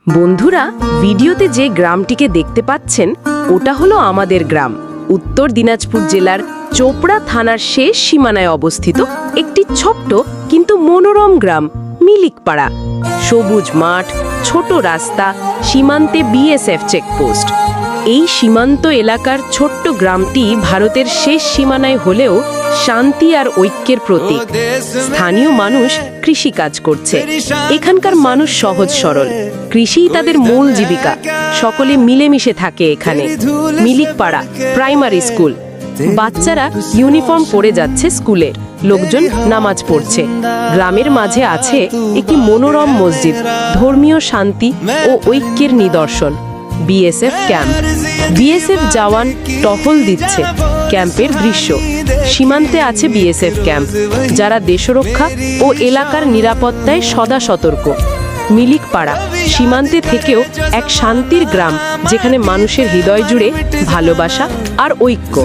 বন্ধুরা, ভিডিওতে যে গ্রামটিকে দেখতে পাচ্ছেন ওটা হলো আমাদের গ্রাম। উত্তর দিনাজপুর জেলার চোপড়া থানার শেষ সীমানায় অবস্থিত একটি ছোট্ট কিন্তু মনোরম গ্রাম মিলিকপাড়া। সবুজ মাঠ, ছোট রাস্তা, সীমান্তে বিএসএফ চেকপোস্ট। এই সীমান্ত এলাকার ছোট্ট গ্রামটি ভারতের শেষ সীমানায় হলেও শান্তি আর ঐক্যের প্রতীক। স্থানীয় মানুষ কৃষিকাজ করছে। এখানকার মানুষ সহজ সরল, কৃষিই তাদের মূল জীবিকা। সকলে মিলেমিশে থাকে এখানে। মিলিকপাড়া প্রাইমারি স্কুল। বাচ্চারা ইউনিফর্ম পরে যাচ্ছে স্কুলে, লোকজন নামাজ পড়ছে। গ্রামের মাঝে আছে একটি মনোরম মসজিদ, ধর্মীয় শান্তি ও ঐক্যের নিদর্শন। BSF camp. বিএসএফ জওয়ান টহল দিচ্ছে। ক্যাম্পের দৃশ্য। সীমান্তে আছে বিএসএফ ক্যাম্প, যারা দেশরক্ষা ও এলাকার নিরাপত্তায় সদা সতর্ক। মিলিকপাড়া সীমান্তে থেকেও এক শান্তির গ্রাম, যেখানে মানুষের হৃদয় জুড়ে ভালোবাসা আর ঐক্য।